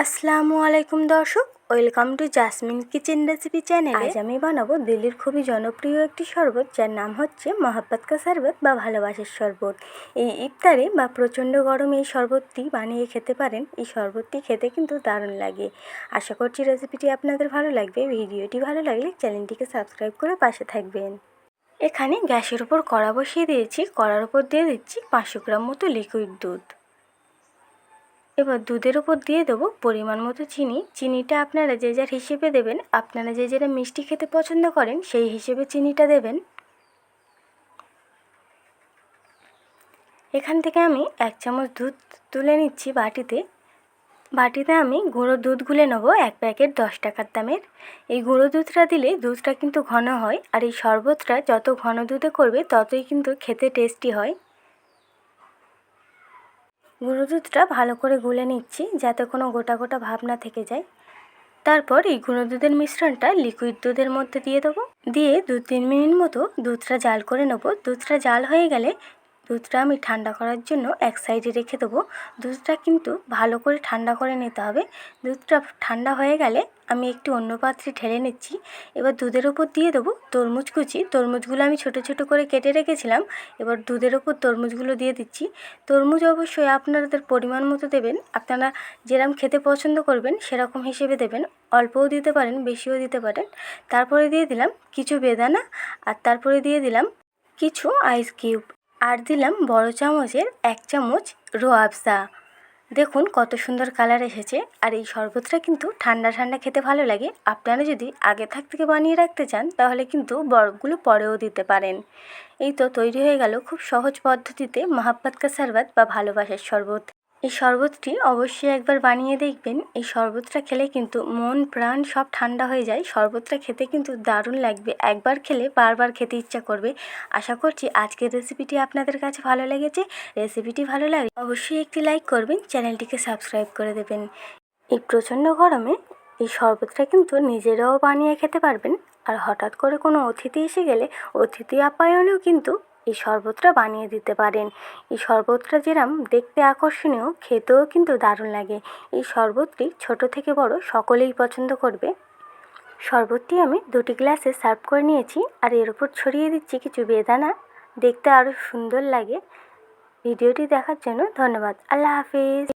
আসসালামু আলাইকুম দর্শক, welcome to jasmine kitchen recipe channel. আজ আমি বানাবো দিল্লির খুবই জনপ্রিয় একটি শরবত, যার নাম হচ্ছে মহাব্বত কা শরবত বা ভালোবাসার শরবত। এই ইফতারে বা প্রচণ্ড গরমে এই শরবতটি বানিয়ে খেতে পারেন। এই শরবতটি খেতে কিন্তু দারুণ লাগে। আশা করছি রেসিপিটি আপনাদের ভালো লাগবে। ভিডিওটি ভালো লাগলে চ্যানেলটিকে সাবস্ক্রাইব করে পাশে থাকবেন। এখানে গ্যাসের উপর কড়া বসিয়ে দিয়েছি। কড়ার উপর দিয়ে দিচ্ছি 500 গ্রাম মতো লিকুইড দুধ। এবার দুধের উপর দিয়ে দেবো পরিমাণ মতো চিনি। চিনিটা আপনারা যে যার হিসেবে দেবেন। আপনারা যে যারা মিষ্টি খেতে পছন্দ করেন সেই হিসেবে চিনিটা দেবেন। এখান থেকে আমি 1 চামচ দুধ তুলে নিচ্ছি বাটিতে। বাটিতে আমি গুঁড়ো দুধ গুলে নেব 1 প্যাকেট 10 টাকার দামের। এই গুঁড়ো দুধটা দিলে দুধটা কিন্তু ঘন হয়, আর এই শরবতটা যত ঘন দুধে করবে ততই কিন্তু খেতে টেস্টি হয়। গুঁড়ো দুধটা ভালো করে গুলে নিচ্ছি যাতে কোনো গোটা গোটা ভাব না থেকে যায়। তারপর এই গুঁড়ো দুধের মিশ্রণটা লিকুইড দুধের মধ্যে দিয়ে দেবো। দিয়ে 2-3 মিনিট মতো দুধটা জাল করে নেব। দুধটা জাল হয়ে গেলে দুধটা আমি ঠান্ডা করার জন্য এক সাইডে রেখে দেবো। দুধটা কিন্তু ভালো করে ঠান্ডা করে নিতে হবে। দুধটা ঠান্ডা হয়ে গেলে আমি একটি অন্য পাত্রে ঢেলে নিচ্ছি। এবার দুধের ওপর দিয়ে দেবো তরমুজ কুচি। তরমুজগুলো আমি ছোটো ছোটো করে কেটে রেখেছিলাম। এবার দুধের ওপর তরমুজগুলো দিয়ে দিচ্ছি। তরমুজ অবশ্যই আপনাদের পরিমাণ মতো দেবেন। আপনারা যেরকম খেতে পছন্দ করবেন সেরকম হিসেবে দেবেন। অল্পও দিতে পারেন, বেশিও দিতে পারেন। তারপরে দিয়ে দিলাম কিছু বেদানা, আর তারপরে দিয়ে দিলাম কিছু আইস কিউব, আর দিলাম বড় চামচের 1 চামচ রোয়াবজা। দেখুন কত সুন্দর কালার এসেছে। আর এই শরবতটা কিন্তু ঠান্ডা ঠান্ডা খেতে ভালো লাগে। আপনারা যদি আগে থেকে বানিয়ে রাখতে চান তাহলে কিন্তু বরফগুলো পরেও দিতে পারেন। এই তো তৈরি হয়ে গেল খুব সহজ পদ্ধতিতে মহাব্বত কা শরবত বা ভালোবাসার শরবত। এই শরবতটি অবশ্যই একবার বানিয়ে দেখবেন। এই শরবতটা খেলে কিন্তু মন প্রাণ সব ঠান্ডা হয়ে যায়। শরবতটা খেতে কিন্তু দারুণ লাগবে। একবার খেলে বারবার খেতে ইচ্ছা করবে। আশা করছি আজকের রেসিপিটি আপনাদের কাছে ভালো লেগেছে। রেসিপিটি ভালো লাগলে অবশ্যই একটি লাইক করবেন, চ্যানেলটিকে সাবস্ক্রাইব করে দেবেন। এই প্রচণ্ড গরমে এই শরবতটা কিন্তু নিজেরাও বানিয়ে খেতে পারবেন। আর হঠাৎ করে কোনো অতিথি এসে গেলে অতিথি আপ্যায়নেও কিন্তু এই শরবতটা বানিয়ে দিতে পারেন। এই শরবতটা যেরকম দেখতে আকর্ষণীয়, খেতেও কিন্তু দারুণ লাগে। এই শরবতটি ছোট থেকে বড় সকলেই পছন্দ করবে। শরবতটি আমি 2টি গ্লাসে সার্ভ করে নিয়েছি, আর এর উপর ছড়িয়ে দিচ্ছি কিছু বেদানা, দেখতে আরও সুন্দর লাগে। ভিডিওটি দেখার জন্য ধন্যবাদ। আল্লাহ হাফেজ।